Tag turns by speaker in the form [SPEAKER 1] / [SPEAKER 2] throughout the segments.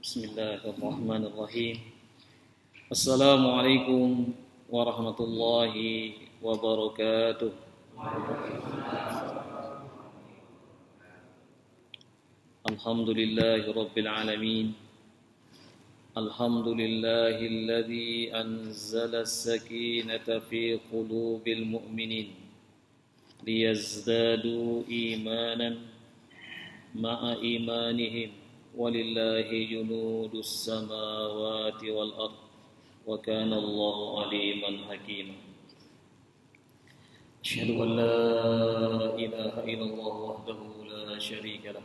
[SPEAKER 1] Bismillahirrahmanirrahim. Assalamualaikum warahmatullahi wabarakatuh. Alhamdulillahi rabbil alamin. Alhamdulillahilladzi anzala as-sakinata fi qulubil mu'minin liyazdadu imanan ma'a imanihim walillahi junudus samawati wal ard wa kana Allahu aliman hakim. Asyhadu an la ilaha illallah wahdahu la syarika lah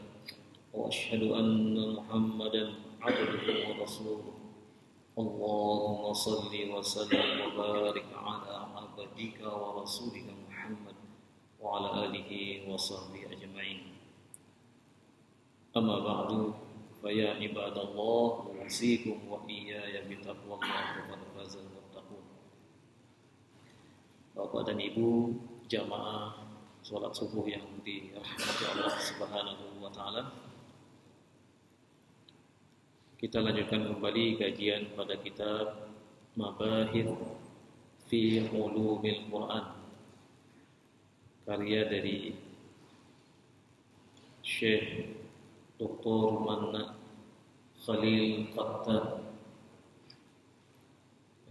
[SPEAKER 1] wa asyhadu anna Muhammadan abduhu wa rasuluh. Allahumma salli wa sallim wa barik ala abdika wa rasulika Muhammad wa ala alihi wa sahbihi ajma'in. Amma ba'du, faya ibadallah, usikum wa iyaya bitaqwallah wa qad fazal muttaqun. Bapak dan Ibu jamaah salat subuh yang dirahmati Allah Subhanahu wa taala. Kita lanjutkan kembali kajian pada kitab Mabahith fi Ulumil Quran, karya dari Syekh Dr. Manna Khalil Qattan.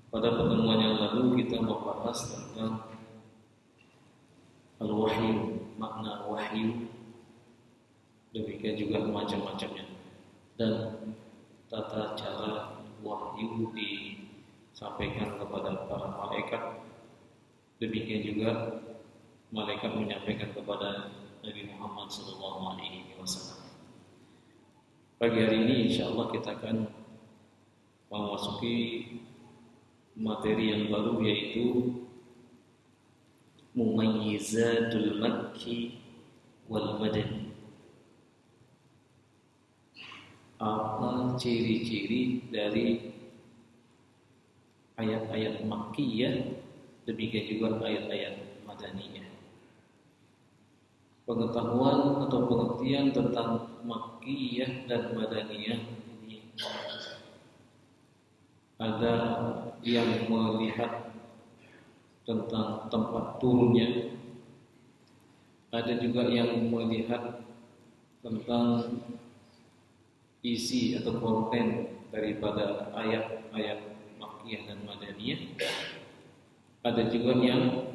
[SPEAKER 1] Pada pertemuan yang lalu kita membahas tentang al-wahyu, makna wahyu, demikian juga macam-macamnya, dan tata cara wahyu disampaikan kepada para malaikat. Demikian juga malaikat menyampaikan kepada Nabi Muhammad SAW. Pagi hari ini insyaallah kita akan memasuki materi yang baru, yaitu Mumayyizatul Makki wal Madani. Apa ciri-ciri dari ayat-ayat Makkiyah, demikian juga ayat-ayat Madaniyah. Pengetahuan atau pengertian tentang Makkiyah dan Madaniyah ini, ada yang melihat tentang tempat turunnya, ada juga yang melihat tentang isi atau konten daripada ayat-ayat Makkiyah dan Madaniyah, ada juga yang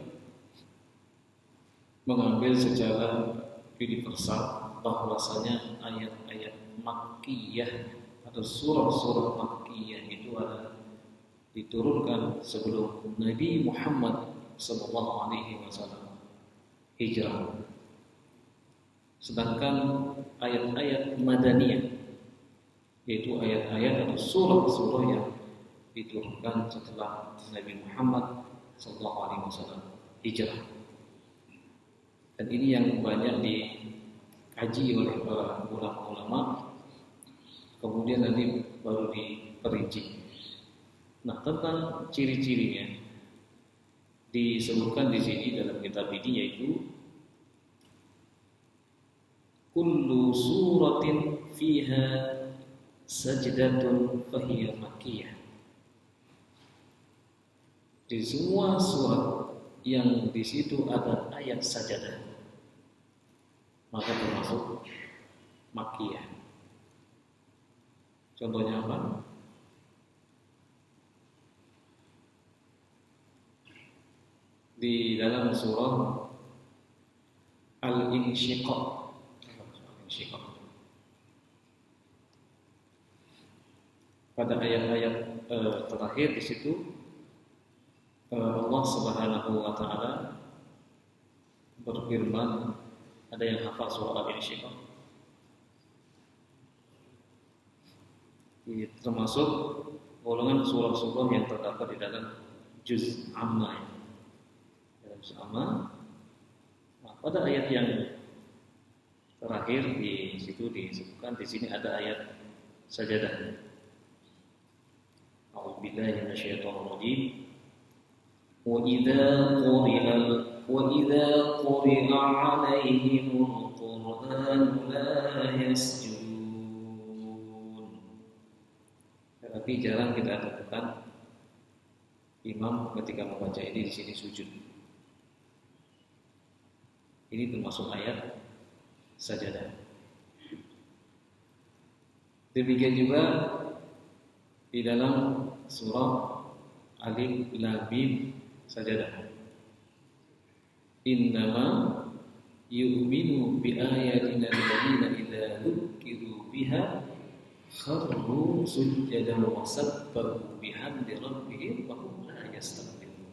[SPEAKER 1] mengambil secara universal bahwasanya ayat-ayat Makkiyah atau surah-surah Makkiyah itu adalah diturunkan sebelum Nabi Muhammad SAW hijrah. Sedangkan ayat-ayat Madaniyah, yaitu ayat-ayat atau surah-surah yang diturunkan setelah Nabi Muhammad SAW hijrah. Dan ini yang banyak dikaji oleh para ulama-ulama, kemudian nanti baru diperinci. Nah, tentang ciri-cirinya disebutkan di sini dalam kitab ini, yaitu kullu suratin fiha sajdatun fahiya makkiyah. Di semua surat yang di situ ada ayat sajadah, maka termasuk Makkiyah. Contohnya apa? Di dalam surah Al-Insyiqaq, pada ayat-ayat terakhir di situ Allah Subhanahu wa taala berfirman, ada yang hafal surah Al-Insyiqaq? Termasuk golongan surah-surah yang terdapat di dalam juz amma. Dalam juz amma, pada ayat yang terakhir di situ disebutkan, di sini ada ayat sajadah. A'udzubillahi minasyaitonir rajim. وَإِذَا قُرِئَ عَلَيْهِمُ الْقُرْآنُ لَا يَسْجُدُونَ Tapi jarang kita temukan imam ketika membaca ini di sini sujud. Ini termasuk ayat sajadah. Demikian juga di dalam surah Alif Lam Mim sajadah. Innama yu'minu bi ayatina alladziina idza dzukiru biha kharru sujjadan wa sabbahu bihamdi rabbihim wa hum la yastakbirun.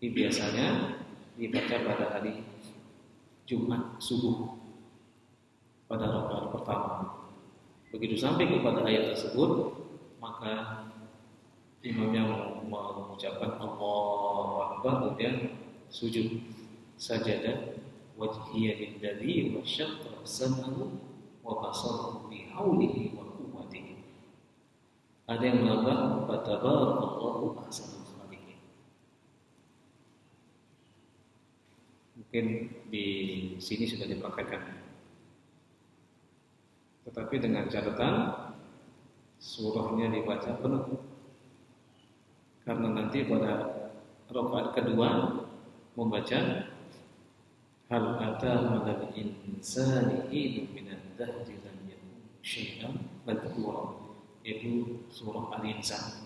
[SPEAKER 1] Ini biasanya dibaca pada hari Jumat subuh pada rakaat pertama. Begitu sampai kepada ayat tersebut, maka imamnya mengucapkan Allahu Akbar, kemudian sujud sajadah wajhiya lillazi wa syaqqa samahu wa basarahu bi haulihi wa quwwatihi. Ada yang menambah fatabarakallahu ahsanul khaliqin. Mungkin di sini sudah dipraktekkan. Tetapi dengan catatan surahnya dibaca penuh. Karena nanti pada rakaat kedua membaca hal ata 'alal insani hinun minad dahri lam yakun syai'an madhkura, yaitu surah Al-Insan.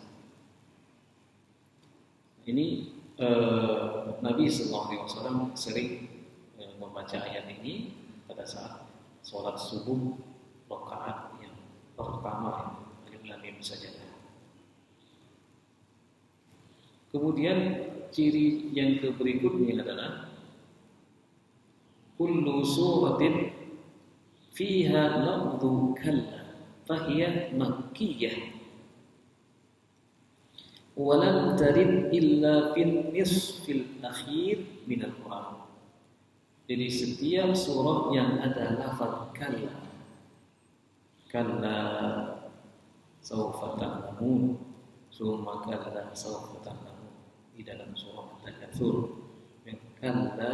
[SPEAKER 1] Ini Nabi SAW sering membaca ayat ini pada saat sholat subuh rakaat yang pertama, Alif Lam Mim sajadah. Kemudian ciri yang berikutnya adalah kullu suratin fiha lafdhu kalla fahiya makkiyah wa lam tarid illa fil nisfil akhir min al-Quran. Jadi setiap surah yang ada lafaz kalla sawfa ta'lamun summa kalla sawfa ta'lamun di dalam surah Al-Takatsur, kalla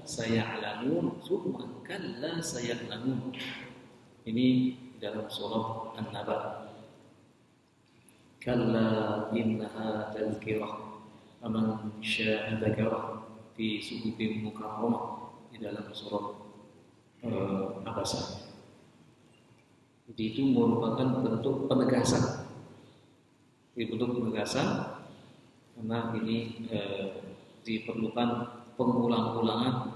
[SPEAKER 1] saya'lamun summa kalla saya'lamun. Ini dalam surah An-Naba. Kalla innaha tadhkirah faman syaa'a dzakara fi suhufin mukarramah di dalam surah Abasa. Jadi itu merupakan bentuk penegasan. Ini bentuk penegasan karena ini diperlukan pengulang-ulangan,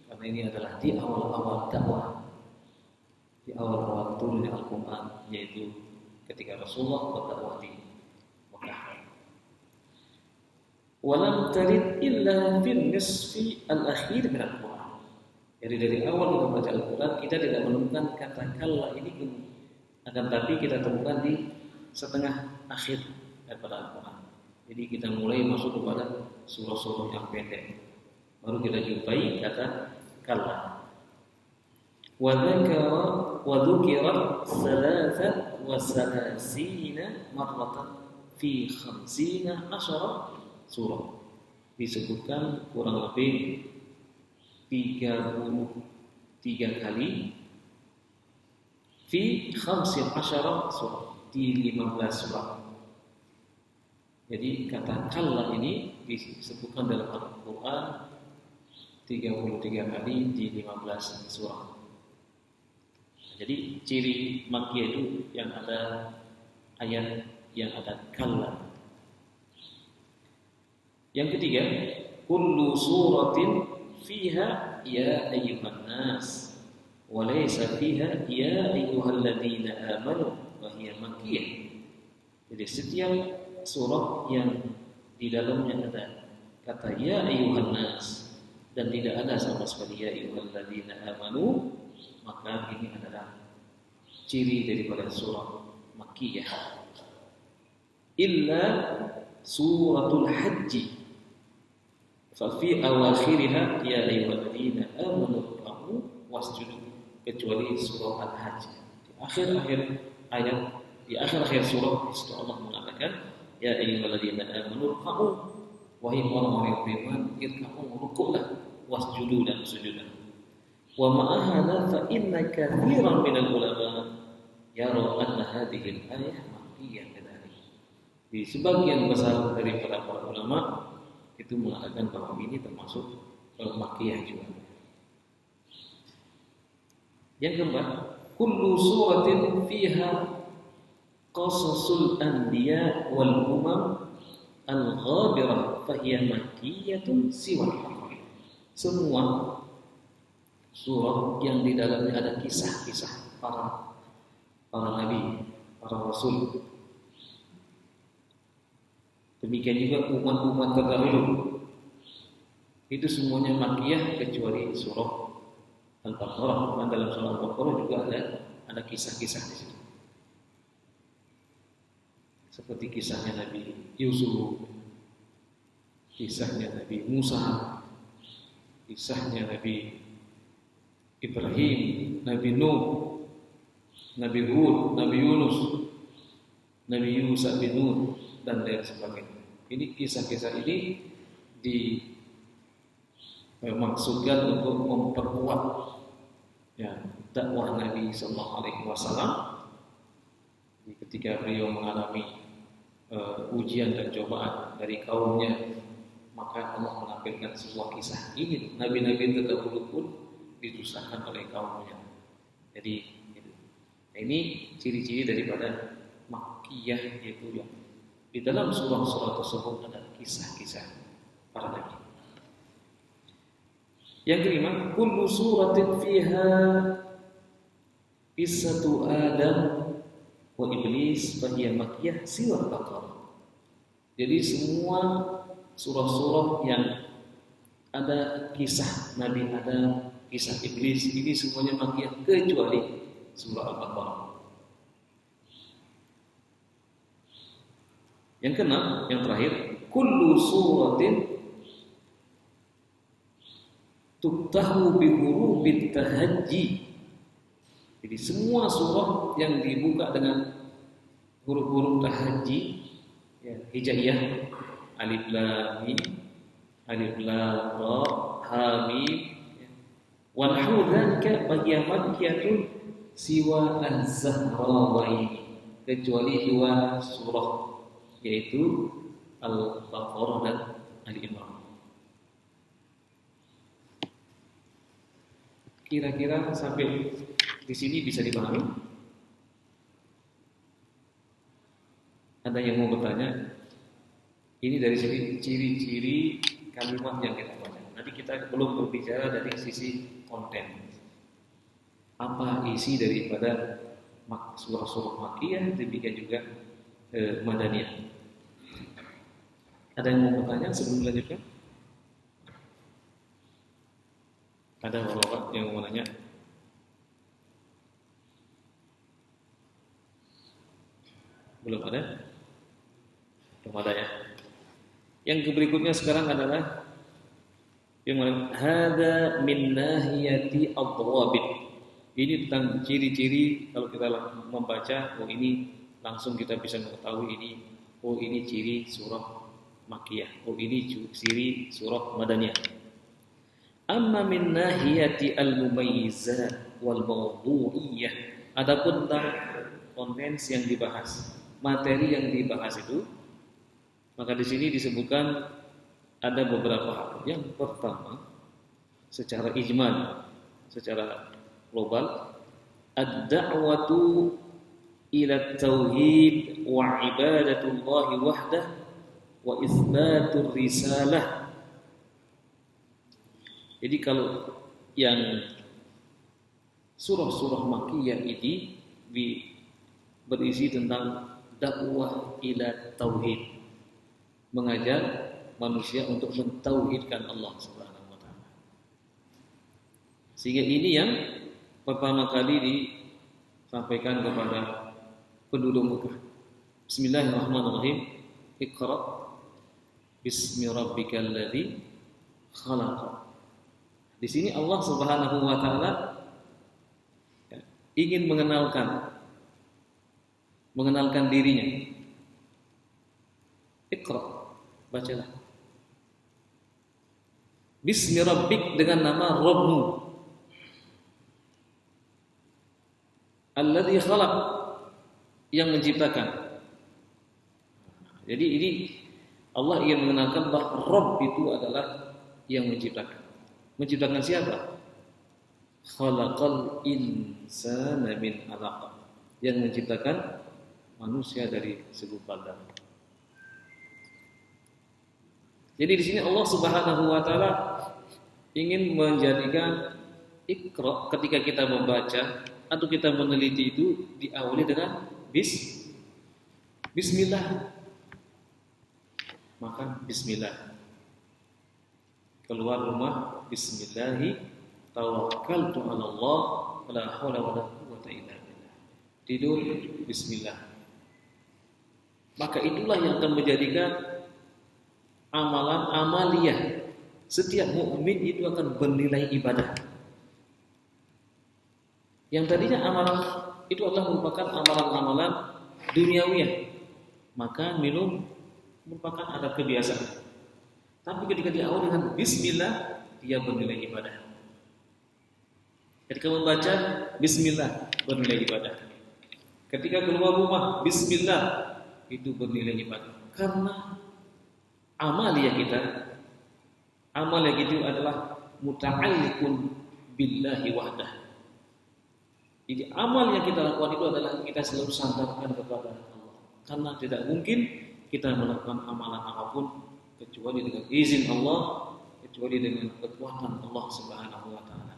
[SPEAKER 1] karena ini adalah di awal-awal dakwah, di awal-awal turunnya Al-Quran, yaitu ketika Rasulullah berdakwah di Mekah. Walam tarid illa fil nisfi al-akhir min al-Quran. Jadi dari awal kita baca Al-Quran, kita tidak menemukan kata kalla ini, akan tapi kita temukan di setengah akhir daripada Al-Quran. Jadi kita mulai masuk kepada surah-surah yang pendek, baru kita jumpai kata kalla. Wa dzukira thalatha wa salasina marratan fi 15 surah. Disebutkan kurang lebih 33 kali fi 15 surah, di 15 surah. Jadi kata kalla ini disebutkan dalam Al-Quran 33 kali di 15 surah. Jadi ciri makkiyah itu yang ada ayat yang ada kalla. Yang ketiga, kullu suratin fiha ya ayyuhan nas wa laysa fiha ya ayyuhalladzina amanu wa hiya makkiyah. Jadi setiap surah yang di dalamnya ada kata ya ayyuhan nas dan tidak ada sama sekali ya ayyuhalladzina amanu, maka ini adalah ciri daripada surah makkiyah. Illa suratul Hajj fa fi awakhiriha ya ayyuhalladzina amanu ruk'u wasjudu, kecuali surah Al-Hajj di akhir-akhir ayat, di akhir-akhir surah itu Allah mengatakan ya ayyuhalladzina amanu ruk'u, wahai orang-orang yang beriman, irka'u, rukuklah, wasjudu, dan sujudlah. Wa ma'ahadha fa inna katsiran minal ulama yara anna hadhihi al-ayah makkiyah. makkiyah kadzalik. Di sebagian besar dari para ulama itu mengatakan bahwa ini termasuk makkiyah juga. Yang keempat, kullu suratin fiha qasasul anbiya wal umam al-ghabirah fahiya makkiyatun siwa. Semua surah yang di dalamnya ada kisah-kisah para nabi, para rasul. Demikian juga umat-umat terdahulu. Itu semuanya makkiyah kecuali surah Al-Baqarah. Dan dalam surah Al-Baqarah juga ada kisah-kisah di situ. Seperti kisahnya Nabi Yusuf, kisahnya Nabi Musa, kisahnya Nabi Ibrahim, Nabi Nuh, Nabi Hud, Nabi Yunus, Nabi Musa bin Nuh, dan lain sebagainya. Ini kisah-kisah ini dimaksudkan untuk memperkuat dakwah Nabi Sallallahu Alaihi Wasallam ketika beliau mengalami ujian dan cobaan dari kaumnya, maka Allah menampilkan sebuah kisah ini. Nabi-nabi terdahulu pun didustakan oleh kaumnya. Jadi ini ciri-ciri daripada makkiyah, yaitu yang di dalam surah-surah tersebut ada kisah-kisah para nabi. Yang kelima, kullu suratin fiha qissatu Adam wa Iblis fahiya makkiyah siwa Baqarah. Jadi semua surah-surah yang ada kisah Nabi Adam, kisah Iblis, ini semuanya makkiyah kecuali surah Al-Baqarah. Yang keenam, yang terakhir, kullu suratin tuftahu bi hurufit tahajji. Jadi semua surah yang dibuka dengan huruf-huruf tahajji, hijaiyah, alif lam mim, alif lam ra, ha mim, wa nahwu dzalika bagian makkiyatun siwa az-zahrawain, kecuali dua surah yaitu Al-Baqarah dan Al-Imran. Kira-kira sampai di sini bisa dipahami? Ada yang mau bertanya? Ini dari sini ciri-ciri kalimat yang kita baca. Nanti kita belum berbicara dari sisi konten. Apa isi daripada surah-surah makkiyah, demikian juga madaniyah. Ada yang mau bertanya sebelum melanjutkan? Ada bapak yang mau nanya? Belum ada? Belum ada ya. Yang berikutnya sekarang adalah yang mana hada min nahiyati ad-dawabit. Ini tentang ciri-ciri kalau kita membaca, oh ini langsung kita bisa mengetahui ini, oh ini ciri surah makkiyah, oh ini ciri surah madaniyah. Amma min nahiyati al-mumayyizat wal mawdu'iyah. Adapun tentang konten yang dibahas, materi yang dibahas itu, maka di sini disebutkan ada beberapa hal. Yang pertama, secara ijmal, secara global, ad-da'watu ila tauhid wa ibadatullahi wahdah wa isbatur risalah. Jadi kalau yang surah-surah makkiyah ini berisi tentang dakwah ila tauhid, mengajak manusia untuk mentauhidkan Allah Subhanahu wa taala. Sehingga ini yang pertama kali disampaikan kepada penduduk Mekah. Bismillahirrahmanirrahim. Iqra bismi rabbikal ladzi khalaq. Di sini Allah Subhanahu wa taala ingin mengenalkan dirinya. Iqra, bacalah. Bismi rabbik, dengan nama Rabbmu. Alladzi khalaq, yang menciptakan. Jadi ini Allah ingin mengenalkan bahwa Rabb itu adalah yang menciptakan. Menciptakan siapa? Khalaqal insana min 'alaq. Yang menciptakan manusia dari segumpal darah. Jadi di sini Allah Subhanahu wa taala ingin menjadikan Iqra ketika kita membaca atau kita meneliti itu diawali dengan Bismillah. Maka Bismillah. Keluar rumah Bismillahi tawakkaltu 'ala Allah wala haula wala quwwata illa billah. Tidur Bismillah. Maka itulah yang akan menjadikan amalan amaliyah. Setiap mukmin itu akan bernilai ibadah. Yang tadinya amalan itu adalah merupakan amalan-amalan duniawiyah. Maka minum merupakan ada kebiasaan. Tapi ketika diawali dengan Bismillah, dia bernilai ibadah. Ketika membaca Bismillah, bernilai ibadah. Ketika keluar rumah, Bismillah, itu bernilai ibadah. Karena amaliyah itu adalah muta'alliqun billahi wahdah. Jadi amal yang kita lakukan itu adalah kita selalu sandarkan kepada Allah. Karena tidak mungkin kita melakukan amalan apapun kecuali dengan izin Allah, kecuali dengan kekuatan Allah Subhanahu wa taala.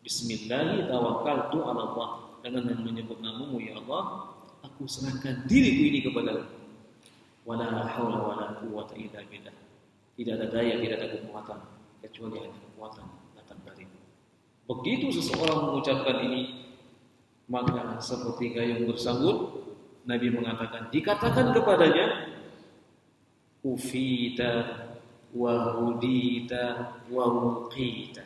[SPEAKER 1] Bismillah tawakkaltu 'ala Allah. Dengan menyebut namamu ya Allah, aku serahkan diriku ini kepadamu. Wala haula wala quwwata illa billah. Tidak ada daya, tidak ada kekuatan kecuali hanya kekuatan datang darimu. Begitu seseorang mengucapkan ini, maka seperti gayung bersambut, Nabi mengatakan, dikatakan kepadanya, ufita wa hudita wa wuqita.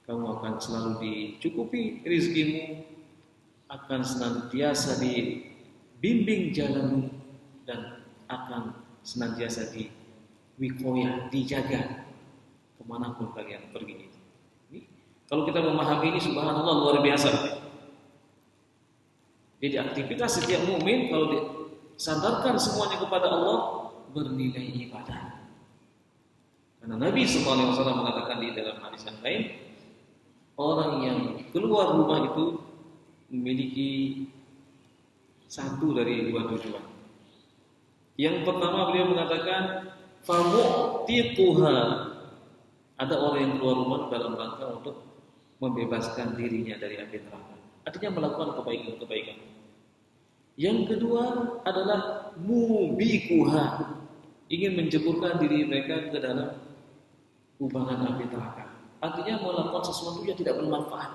[SPEAKER 1] Kamu akan selalu dicukupi rezekimu, akan senantiasa dibimbing jalanmu, dan akan senantiasa diwikoyah, dijaga kemanapun kalian pergi. Kalau kita memahami ini, subhanallah, luar biasa. Jadi aktivitas setiap mukmin kalau disandarkan semuanya kepada Allah, bernilai ibadah. Karena Nabi SAW mengatakan di dalam hadis yang lain, orang yang keluar rumah itu memiliki satu dari dua tujuan. Yang pertama beliau mengatakan, famu'tituha. Ada orang yang keluar rumah dalam rangka untuk membebaskan dirinya dari api neraka. Artinya melakukan kebaikan-kebaikan. Yang kedua adalah mubikuha, ingin menjeburkan diri mereka ke dalam kubangan api neraka. Artinya melakukan sesuatu yang tidak bermanfaat.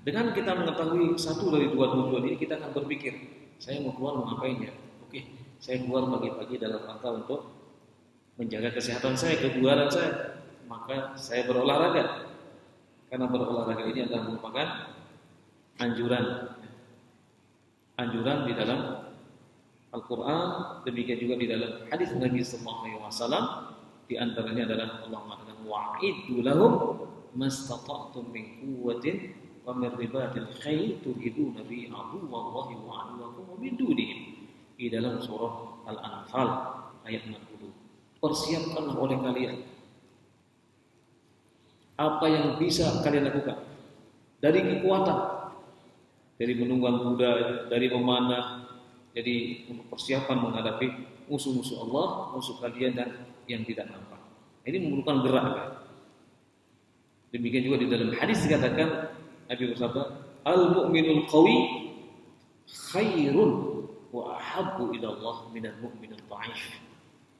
[SPEAKER 1] Dengan kita mengetahui satu dari dua tujuan ini, kita akan berpikir, saya mau keluar mau ngapain ya? Oke, saya keluar pagi-pagi dalam rangka untuk menjaga kesehatan saya, kebugaran saya. Maka saya berolahraga. Karena berolahraga ini adalah merupakan anjuran di dalam Al-Quran, demikian juga di dalam hadis Nabi SAW. Di antaranya adalah Allah mengatakan, wa'iddu lahum mastata'tum min quwwatin wa min ribatil khayl turhibuna bi aduwwallahi wa aduwwakum wa min dunihim. Di dalam surah Al-Anfal ayat 60. Persiapkanlah oleh kalian apa yang bisa kalian lakukan dari kekuatan, dari menunggang kuda, dari memanah, jadi untuk persiapan menghadapi musuh-musuh Allah, musuh kalian dan yang tidak nampak. Ini memerlukan gerak. Demikian juga di dalam hadis dikatakan, Nabi bersabda, al-mu'minul qawi khairun wa ahabbu ila Allah minal mu'minil dha'if.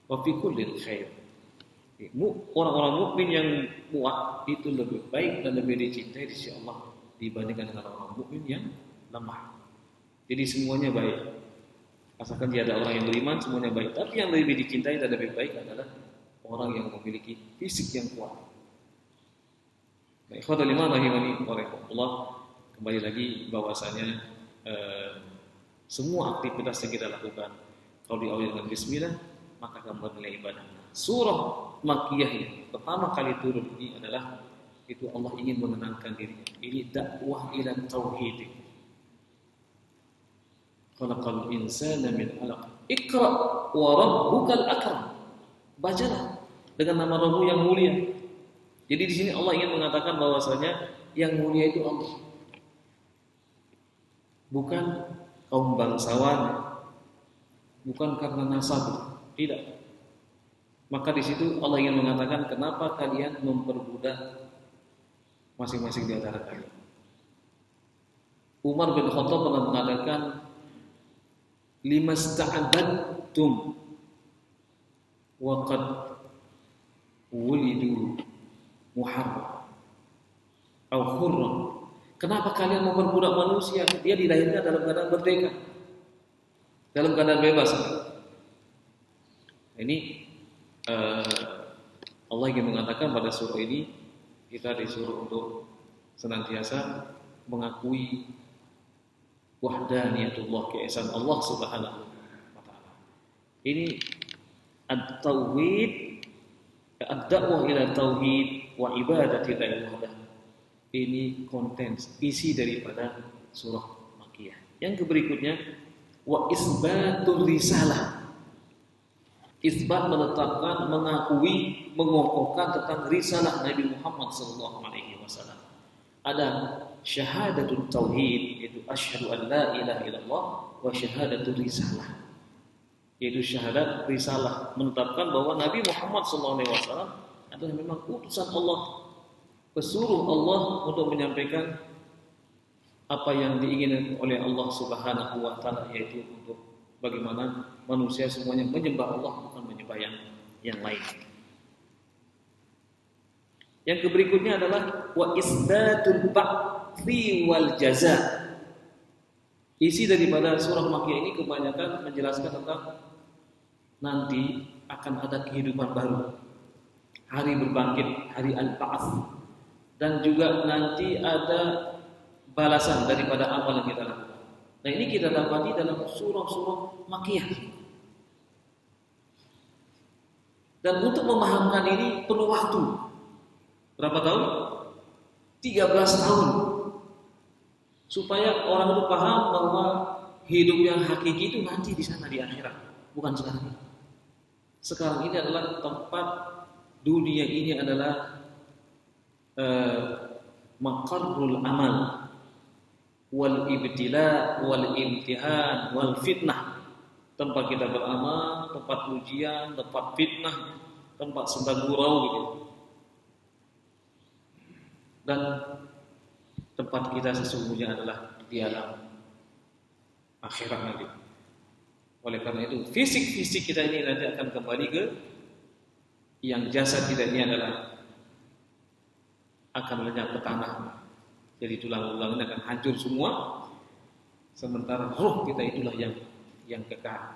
[SPEAKER 1] Wa fi kullin khair. Orang-orang mukmin yang kuat itu lebih baik dan lebih dicintai di sisi Allah dibandingkan dengan orang mukmin yang lemah. Jadi semuanya baik. Asalkan dia ada orang yang beriman, semuanya baik. Tapi yang lebih dicintai dan lebih baik adalah orang yang memiliki fisik yang kuat. Baik, ikhwatul iman rahimani wa rahmatullah. Kembali lagi bahwasanya semua aktivitas yang kita lakukan kalau diawali dengan bismillah, maka akan bernilai ibadah. Surah Makkiyah ini pertama kali turun ini adalah itu Allah ingin menenangkan dirinya. Ini dakwah ila tauhid. Khalaqal insana min 'alaq. Iqra wa rabbukal akram. Bacalah dengan nama Rabbmu yang mulia. Jadi di sini Allah ingin mengatakan bahwasanya yang mulia itu Allah. Bukan kaum bangsawan, bukan karena nasab, tidak. Maka di situ Allah ingin mengatakan kenapa kalian memperbudak masing-masing di antara kalian. Umar bin Khattab pernah mengatakan limasta'abattum wa qad wulidu muharram atau hurram. Kenapa kalian memperbudak manusia? Dia dilahirkan dalam keadaan merdeka, dalam keadaan bebas. Ini Allah ingin mengatakan pada surah ini kita disuruh untuk senantiasa mengakui wahdaniyatullah, keesaan Allah Subhanahu wa taala. Ini at-tauhid, ad-da'wah ila tauhid wa ibadati wahdah. Ini konten isi daripada surah Makkiyah. Yang berikutnya wa isbatur risalah. Isbat menetapkan, mengakui, mengokohkan tentang risalah Nabi Muhammad SAW. Ada syahadatul tauhid, yaitu asyhadu an la ilaha illallah, wa syahadatul risalah, yaitu syahadat risalah, menetapkan bahwa Nabi Muhammad SAW adalah memang utusan Allah, pesuruh Allah untuk menyampaikan apa yang diinginkan oleh Allah Subhanahu wa taala, yaitu untuk bagaimana manusia semuanya menyembah Allah, bukan menyembah yang lain. Yang berikutnya adalah wa isdatul ba'thi wal jaza. Isi daripada surah Makkiyah ini kebanyakan menjelaskan tentang nanti akan ada kehidupan baru, hari berbangkit, hari al-ba'ts, dan juga nanti ada balasan daripada amal yang kita lakukan. Nah, ini kita dapati dalam surah-surah Makkiyah. Dan untuk memahamkan ini perlu waktu. Berapa tahun? 13 tahun. Supaya orang itu paham bahwa hidup yang hakiki itu nanti di sana di akhirat, bukan sekarang. Sekarang ini adalah tempat, dunia ini adalah maqarrul amal wal ibtila wal imtihan wal fitnah. Tempat kita beramal, tempat ujian, tempat fitnah, tempat sembah gurau gitu. Dan tempat kita sesungguhnya adalah di alam akhirat nanti. Oleh karena itu, fisik kita ini nanti akan kembali ke yang jasad kita ini adalah akan lenyap ke tanah. Jadi tulang-tulang ini akan hancur semua. Sementara roh kita itulah yang kekal,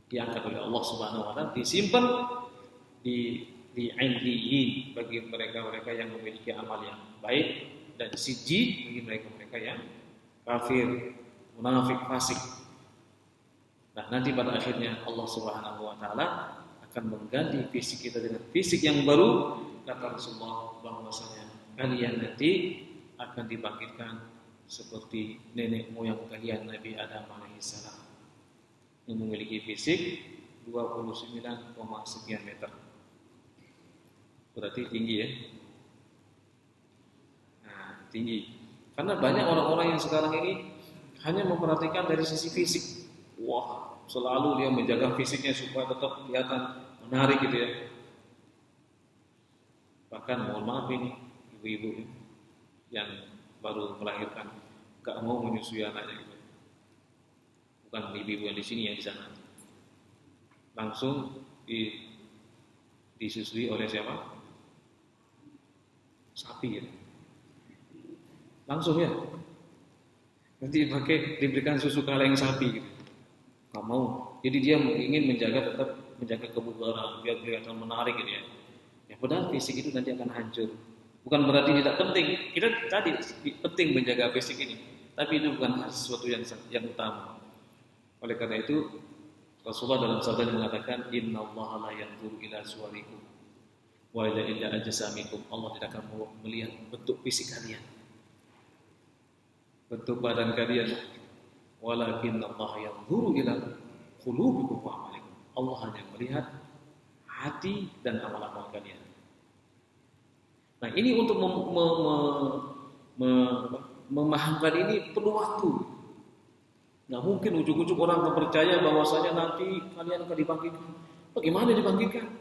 [SPEAKER 1] diangkat oleh Allah Subhanahu wa taala, disimpan di illiyin bagi mereka-mereka yang memiliki amal yang baik, dan sijji bagi mereka-mereka yang kafir, munafik, fasik. Nah, nanti pada akhirnya Allah Subhanahu wa taala akan mengganti fisik kita dengan fisik yang baru. Kata Rasulullah bahwasanya kalian nanti akan dibangkitkan seperti nenek moyang kalian Nabi Adam alaihissalam, yang memiliki fisik 29, sekian meter. Berarti tinggi ya. Nah, tinggi. Karena banyak orang-orang yang sekarang ini hanya memperhatikan dari sisi fisik. Wah, selalu dia menjaga fisiknya supaya tetap kelihatan menarik gitu ya. Bahkan mohon maaf ini ibu-ibu yang baru melahirkan gak mau menyusui anaknya gitu. Bukan ibu-ibu yang di sini, yang di sana. Langsung disusui oleh siapa? Sapi ya. Langsung ya. Nanti diberikan susu kaleng sapi gitu. Gak mau. Jadi dia ingin tetap menjaga kebugaran biar kelihatan menarik gitu ya. Ya padahal fisik itu nanti akan hancur. Bukan berarti tidak penting. Kita tadi penting menjaga fisik ini, tapi itu bukan sesuatu yang utama. Oleh karena itu Rasulullah dalam sabdanya mengatakan, Innallaha la yanzuru ila suwarikum wa ila ajsamikum. Allah tidak akan melihat bentuk fisik kalian, bentuk badan kalian. Walakin Allah yanzuru ila qulubikum wa amalikum. Allah hanya melihat hati dan amal-amal kalian. Nah, ini untuk memahamkan ini perlu waktu. Nggak mungkin ujuk-ujuk orang percaya bahwasanya nanti kalian akan dibangkitkan. Bagaimana dibangkitkan?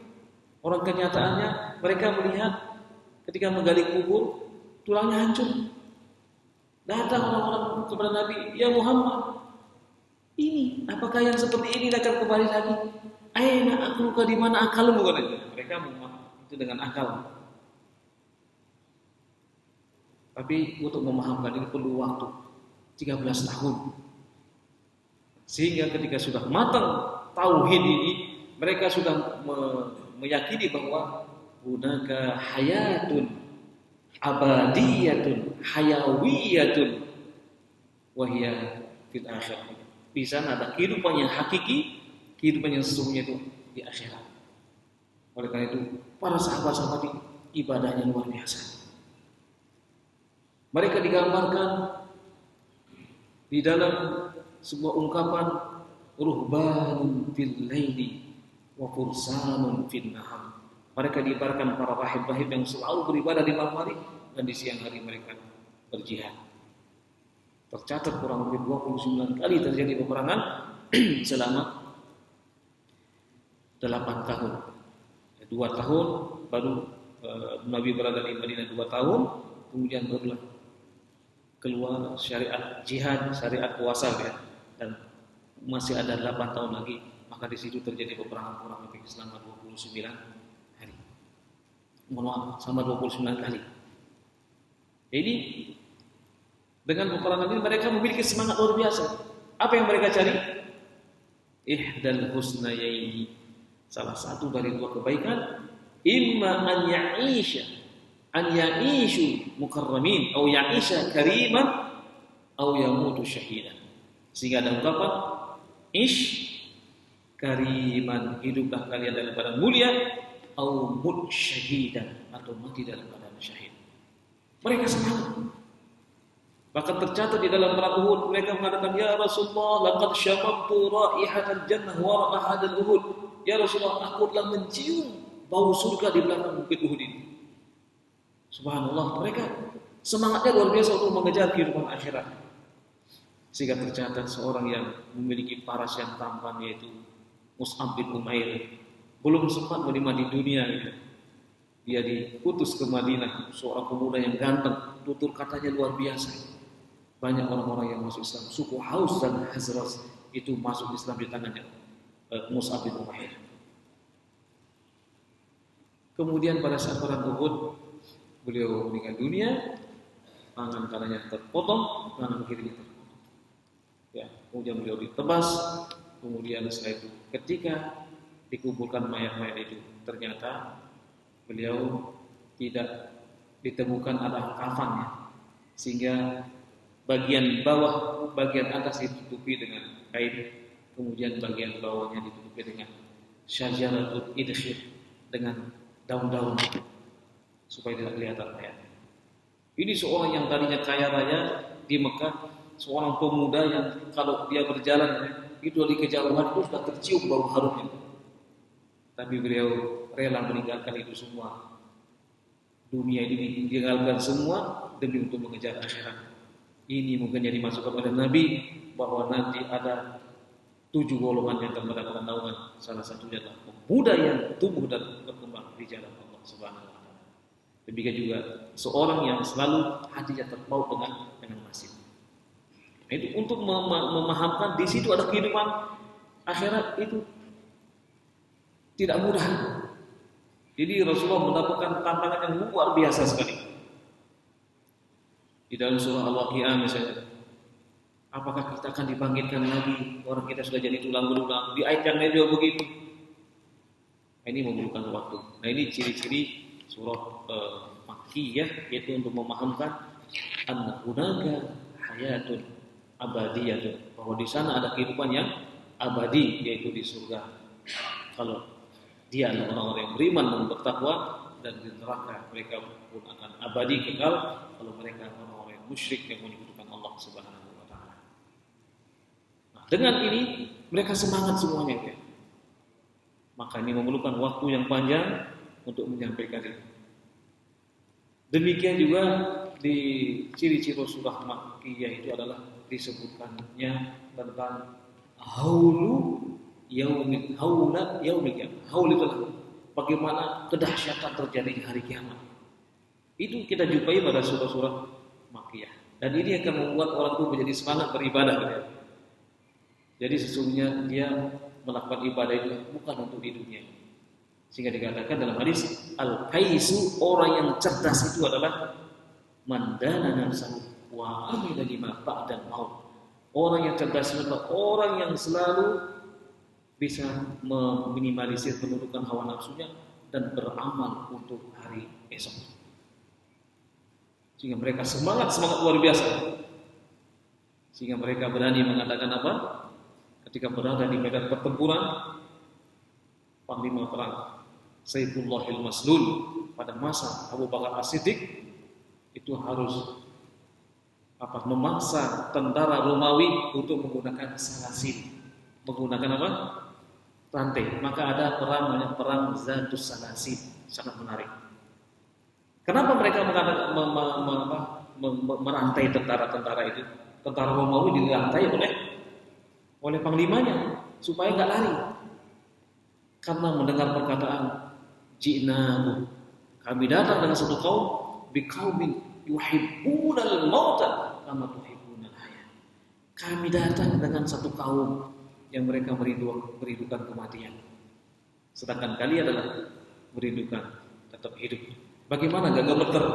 [SPEAKER 1] Orang kenyataannya mereka melihat ketika menggali kubur tulangnya hancur. Datang orang-orang kepada Nabi, ya Muhammad, ini apakah yang seperti ini akan kembali lagi? Aina akluka, di mana akalmu? Mereka itu dengan akal. Tapi untuk memahamkan ini perlu waktu 13 tahun. Sehingga ketika sudah matang tauhid ini, mereka sudah meyakini bahwa hunaka hayatun abadiyatun hayawiyatun wa hiya fil akhirah. Di sana ada kehidupan yang hakiki, kehidupan yang sesungguhnya itu di akhirat. Oleh karena itu, para sahabat-sahabat ini ibadahnya luar biasa. Mereka digambarkan di dalam sebuah ungkapan ruhbanun fil laili wa fursanun fil nahar. Mereka diibaratkan para rahib-rahib yang selalu beribadah di malam hari dan di siang hari mereka berjihad. Tercatat kurang lebih 29 kali terjadi peperangan selama 8 tahun. 2 tahun baru Nabi berada di Madinah 2 tahun, kemudian barulah keluar syariat jihad, syariat puasa ya. Dan masih ada 8 tahun lagi, maka di situ terjadi peperangan kurang lebih selama 29 hari. Mohon maaf, selama 29 kali. Jadi dengan peperangan ini mereka memiliki semangat luar biasa. Apa yang mereka cari? Ihdal husnayaini, salah satu dari 2 kebaikan, imma an ya'ishu mukarramin atau ya'isha kariman atau yamutu syahidan. Sehingga ada ungkapan ish kariman, hiduplah kalian dalam keadaan mulia, atau mut syahidan, atau mati dalam keadaan syahid. Mereka semangat. Bahkan tercatat di dalam perang Uhud, mereka mengatakan, ya Rasulullah, laqad syamamtu raihatal jannah wa ra'ahadal Uhud. Ya Rasulullah, aku telah mencium bau surga di belakang bukit Uhud ini. Subhanallah, mereka semangatnya luar biasa untuk mengejar kehidupan akhirat. Sehingga tercatat seorang yang memiliki paras yang tampan, yaitu Mus'ab bin Umair, belum sempat menikmati di dunia. Dia diutus ke Madinah, seorang pemuda yang ganteng, tutur katanya luar biasa. Banyak orang-orang yang masuk Islam, suku Haus dan Hazraj itu masuk Islam di tangannya Mus'ab bin Umair. Kemudian pada saat perang Uhud, beliau meninggal dunia, tangan kanannya terpotong, tangan kirinya terpotong. Ya, kemudian beliau ditebas. Kemudian setelah itu, ketika dikuburkan mayat-mayat itu, ternyata beliau tidak ditemukan ada kafannya, sehingga bagian bawah, bagian atas ditutupi dengan kain, kemudian bagian bawahnya ditutupi dengan syajaratul idkhir, dengan daun-daun supaya tidak kelihatan mayat. Ini seorang yang tadinya kaya raya di Mekah, seorang pemuda yang kalau dia berjalan itu di kejauhan itu sudah tercium bau harumnya. Tapi beliau rela meninggalkan itu semua. Dunia ini ditinggalkan semua demi untuk mengejar akhirat. Ini mungkin jadi masukan kepada Nabi bahwa nanti ada 7 golongan yang akan mendapatkan naungan. Salah satunya adalah pemuda yang tumbuh dan berkembang di jalan Allah Subhanahu wa taala. Demikian juga seorang yang selalu hatinya terpaut dengan masjid. Itu untuk memahamkan di situ ada kehidupan akhirat itu tidak mudah. Jadi Rasulullah mendapatkan tantangan yang luar biasa sekali. Di dalam surah Al-Waqiah misalnya, apakah kita akan dibangkitkan lagi? Orang kita sudah jadi tulang belulang. Di ayat yang lain juga begitu. Ini memerlukan waktu. Nah, ini ciri-ciri surah Makkiyah, yaitu untuk memahamkan anna hunaka hayatun abadiyatun, bahwa di sana ada kehidupan yang abadi, yaitu di surga. Kalau dia adalah orang-orang yang beriman dan bertakwa, dan di neraka mereka pun akan abadi kekal kalau mereka orang-orang yang musyrik yang menyekutukan Allah Subhanahu wa taala. Dengan ini mereka semangat semuanya ya. Maka ini memerlukan waktu yang panjang untuk menyampaikan itu. Demikian juga di ciri-ciri surah Makkiyah itu adalah disebutkannya tentang haula yaumil qiyamah. Haul itu bagaimana kedahsyatan terjadi hari kiamat. Itu kita jumpai pada surah-surah Makkiyah. Dan ini akan membuat orang itu menjadi semangat beribadah. Jadi sesungguhnya dia melakukan ibadah itu bukan untuk di dunia. Sehingga dikatakan dalam hadis al-kaisu, orang yang cerdas itu adalah mandana nafsahu wa amila lima ba'dal maut. Orang yang cerdas itu adalah orang yang selalu bisa meminimalisir penundukan hawa nafsunya dan beramal untuk hari esok. Sehingga mereka semangat luar biasa. Sehingga mereka berani mengatakan apa? Ketika berada di medan pertempuran, panglima perang Sayfullahil Maslul pada masa Abu Bakar As-Siddiq itu harus memaksa tentara Romawi untuk menggunakan salasil, menggunakan apa? Rantai. Maka ada perang namanya perang Zatus Salasil, sangat menarik. Kenapa mereka merantai tentara-tentara itu? Tentara Romawi dirantai oleh panglimanya supaya nggak lari. Karena mendengar perkataan ji'nahu, kami datang dengan satu kaum biqaumin yuhibbunal mauta kama tuhibbunal hayat. Kami datang dengan satu kaum yang mereka merindukan kematian. Sedangkan kalian adalah merindukan tetap hidup. Bagaimana gak gemeter?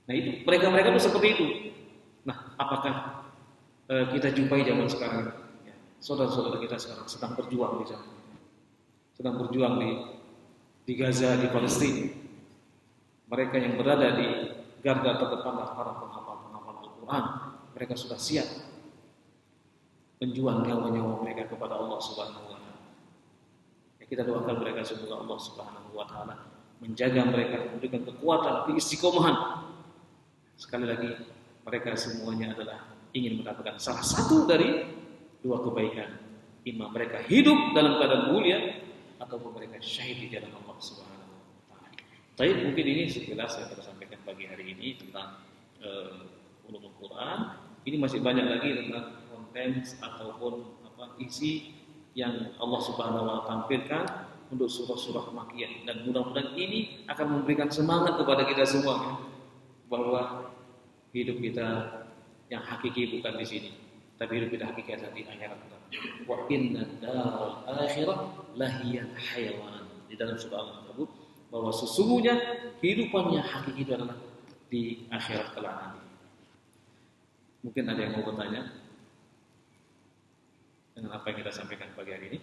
[SPEAKER 1] Nah itu mereka itu seperti itu. Nah, apakah kita jumpai zaman sekarang? Ya, saudara-saudara kita sekarang sedang berjuang di sana, sedang berjuang di Gaza, di Palestina. Mereka yang berada di garda terdepan para penghafal Al-Quran, mereka sudah siap menjual nyawa-nyawa mereka kepada Allah Subhanahu wa taala. Ya, kita doakan mereka semoga Allah Subhanahu wa taala menjaga mereka, memberikan kekuatan, keistiqomahan. Sekali lagi, mereka semuanya adalah ingin mendapatkan salah satu dari dua kebaikan. Imam mereka hidup dalam keadaan mulia ataupun mereka syahid di jalan Allah Subhanahu wa taala. Tapi mungkin ini sekilas saya akan sampaikan pagi hari ini tentang ulumul Quran. Ini masih banyak lagi tentang konten ataupun isi yang Allah Subhanahu wa taala tampilkan untuk surah-surah Makkiyah, dan mudah-mudahan ini akan memberikan semangat kepada kita semua bahwa hidup kita yang hakiki bukan di sini, tapi hidup kita hakiki adalah di akhirat. Wa inna daral akhirah lahiyal hayawan. Di dalam surah Al-Ankabut bahwa sesungguhnya kehidupan yang hakiki itu adalah di akhirat kelak nanti. Mungkin ada yang mau bertanya dengan apa yang kita sampaikan pagi hari ini?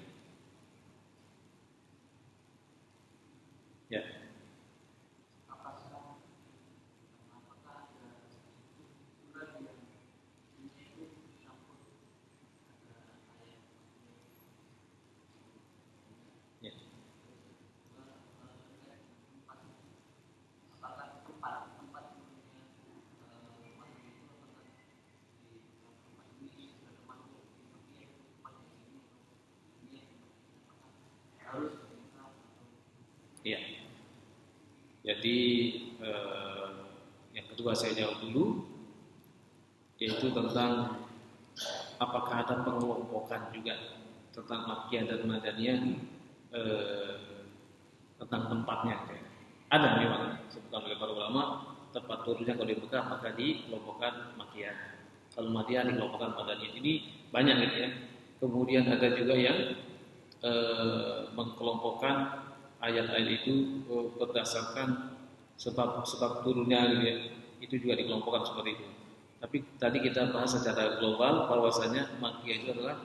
[SPEAKER 1] Ya. Ya. Jadi yang kedua saya jawab dulu, yaitu tentang apakah ada pengelompokan juga tentang Makkiyah dan Madaniyah tentang tempatnya. Ada memang sebutkan oleh para ulama, tempat turunnya kalau di Mekah maka dikelompokkan Makkiyah, kalau Madinah dikelompokkan Madaniyah. Ini banyak gitu ya. Kemudian ada juga yang mengkelompokkan ayat-ayat itu berdasarkan sebab turunnya gitu ya. Itu juga dikelompokkan seperti itu. Tapi tadi kita bahas secara global bahwasanya Makkiyah itu adalah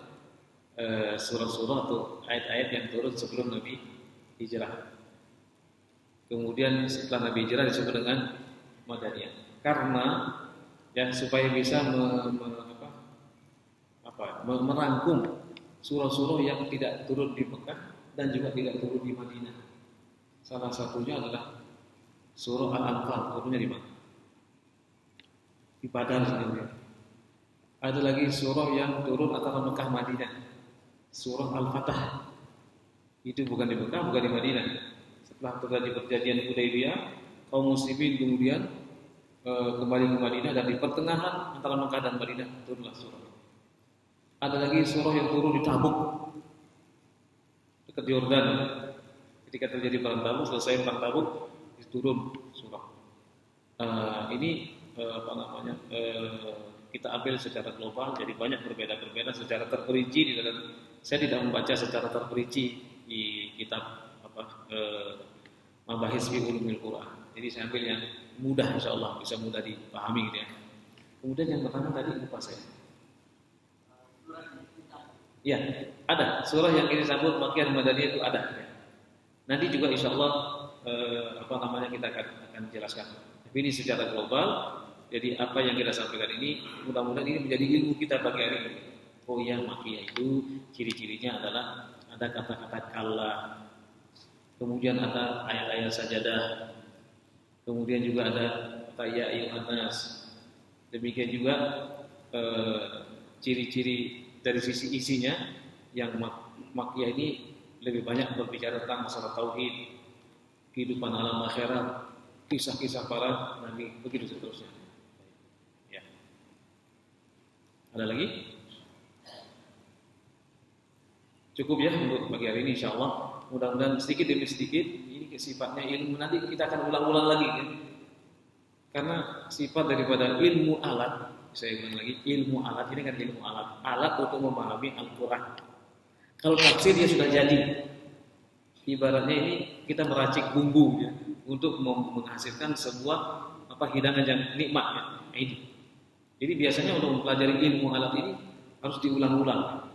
[SPEAKER 1] surah-surah atau ayat-ayat yang turun sebelum Nabi hijrah. Kemudian setelah Nabi hijrah disebut dengan Madaniyah. Karena ya supaya bisa merangkum surah-surah yang tidak turun di Mekah dan juga tidak turun di Madinah. Salah satunya adalah surah Al-Anfal. Turunnya di mana? Di Badar sendiri.
[SPEAKER 2] Ada lagi surah yang turun antara Mekah Madinah. Surah Al-Fatah. Itu bukan di Mekah, bukan di Madinah. Setelah terjadi perjanjian Hudaybiyah, kaum muslimin kemudian kembali ke Madinah, dan di pertengahan antara Mekah dan Madinah turunlah surah. Ada lagi surah yang turun di Tabuk, dekat Yordan. Ketika terjadi perang Tabuk, selesai perang Tabuk, turun surah. Kita ambil secara global, jadi banyak berbeda-berbeda secara terperinci di dalam. Saya tidak membaca secara terperinci di kitab Mabahis fi Ulumil Quran. Jadi saya ambil yang mudah, insyaallah bisa mudah dipahami gitu ya. Kemudian yang pertama tadi lupa saya. Ya, ada surah yang ini disebut Makkiyah Madaniyah itu ada. Ya. Nanti juga insyaallah kita akan jelaskan. Tapi ini secara global. Jadi apa yang kita sampaikan ini mudah-mudahan ini menjadi ilmu kita pagi hari ini. Oh ya, Makkiyah itu ciri-cirinya adalah ada kata-kata kalla, kemudian ada ayat-ayat sajadah, kemudian juga ada kata ya ayyuhan nas. Demikian juga ciri-ciri dari sisi isinya yang Makkiyah ini lebih banyak berbicara tentang masalah tauhid, kehidupan alam akhirat, kisah-kisah para nabi, begitu seterusnya. Ya. Ada lagi? Cukup ya untuk pagi hari ini insyaallah. Mudah-mudahan sedikit demi sedikit ini sifatnya ilmu, nanti kita akan ulang-ulang lagi ya. Karena sifat daripada ilmu alat, saya ulang lagi, ilmu alat ini kan ilmu alat untuk memahami Al-Qur'an. Kalau tafsir dia sudah jadi. Ibaratnya ini kita meracik bumbu ya, untuk menghasilkan sebuah hidangan yang nikmat ya. Ini. Jadi biasanya untuk mempelajari ilmu alat ini harus diulang-ulang.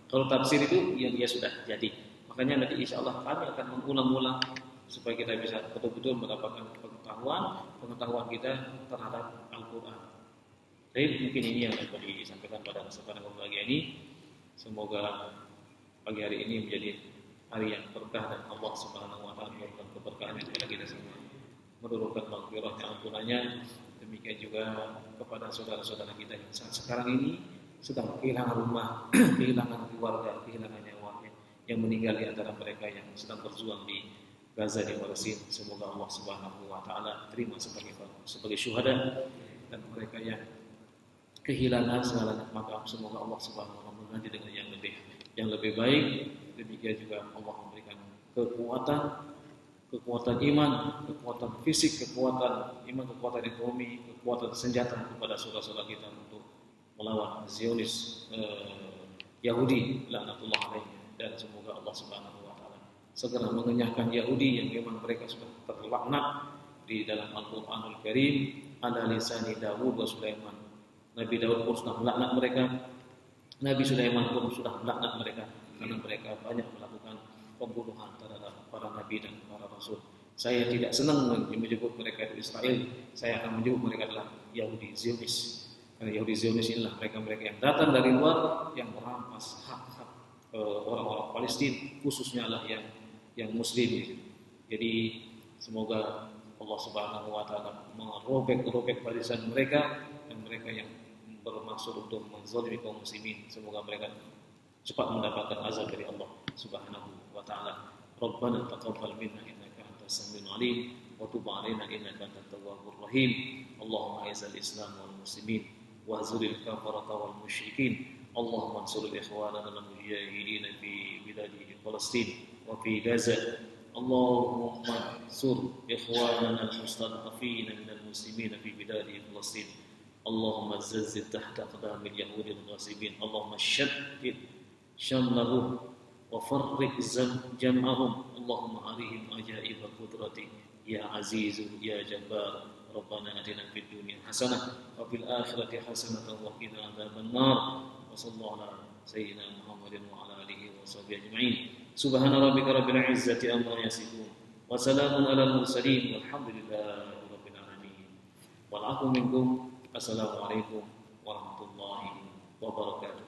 [SPEAKER 2] Kalau tafsir itu ya dia sudah jadi. Makanya nanti insyaallah kami akan mengulang-ulang supaya kita bisa betul-betul mendapatkan pengetahuan kita terhadap Al-Qur'an. Jadi mungkin ini yang dapat disampaikan pada kesempatan pagi ini. Semoga pagi hari ini menjadi hari yang berkah dan Allah Subhanahu wa taala memberikan keberkahan kepada kita semua. Menurunkan maghfirah dan ampunannya. Demikian juga kepada saudara-saudara kita yang saat sekarang ini sedang kehilangan rumah, kehilangan keluarga, kehilangan nyawanya, yang meninggal di antara mereka yang sedang berjuang di Gaza, di Palestina. Semoga Allah Subhanahu wa taala terima sebagai syuhada, dan mereka yang kehilangan segala nikmat, semoga Allah Subhanahu wa taala mengganti dengan yang lebih baik. Demikian juga Allah memberikan kekuatan iman, kekuatan fisik, kekuatan iman, kekuatan ekonomi, kekuatan senjata kepada saudara-saudara kita untuk melawan Zionis Yahudi laknatullah alaihi, dan semoga Allah Subhanahu wa taala segera mengenyahkan Yahudi yang memang mereka sudah terlaknat di dalam Al-Qur'anul Karim ala lisani Dawud wa Sulaiman. Nabi Daud pun sudah melaknat mereka, Nabi Sulaiman pun sudah melaknat mereka karena mereka banyak melakukan pembunuhan terhadap para nabi dan para rasul. Saya tidak senang menyebut mereka itu Israel, saya akan menyebut mereka adalah Yahudi Zionis. Karena Yahudi Zionis inilah mereka-mereka yang datang dari luar, yang merampas hak-hak orang-orang Palestina, khususnya lah yang Muslim. Jadi semoga Allah Subhanahu wa taala merobek barisan mereka, dan mereka yang bermaksud untuk menzalimi kaum muslimin, semoga mereka cepat mendapatkan azab dari Allah Subhanahu wa taala. Rabbana taqabbal minna innaka antas samiul alim wa tub 'alaina innaka antat tawwabur rahim. Allahumma izzil islam wal muslimin wa zuril kafarata wal musyrikin. Allahumma ansuril ikhwanana al mujahidin fi biladi Palestin wa fi Gaza. Allahumma ansur ikhwanana al mustad'afin minal muslimin fi biladi Palestin. Allahumma zazzid tahta aqdamil yahudi al ghasibin. Allahumma shaddid syamlahum wa farriq jam'ahum. Allahumma arihim ajaib qudratik ya azizu ya jabbar. Rabbana atina fid dunya hasanah wa fil akhirati hasanah wa qina adzaban nar. Wa sallallahu ala sayyidina Muhammadin wa ala alihi wa sahbihi ajma'in. Subhana rabbika rabbil izzati amma yasifun wa salamun alal mursalin walhamdulillahi rabbil alamin. Wal 'afwu minkum. Assalamualaikum warahmatullahi wabarakatuh.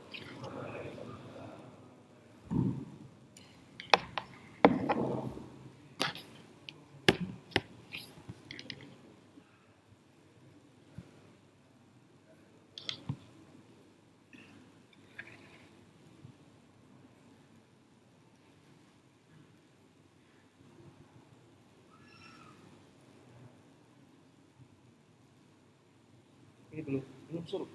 [SPEAKER 2] Ini belum suruh.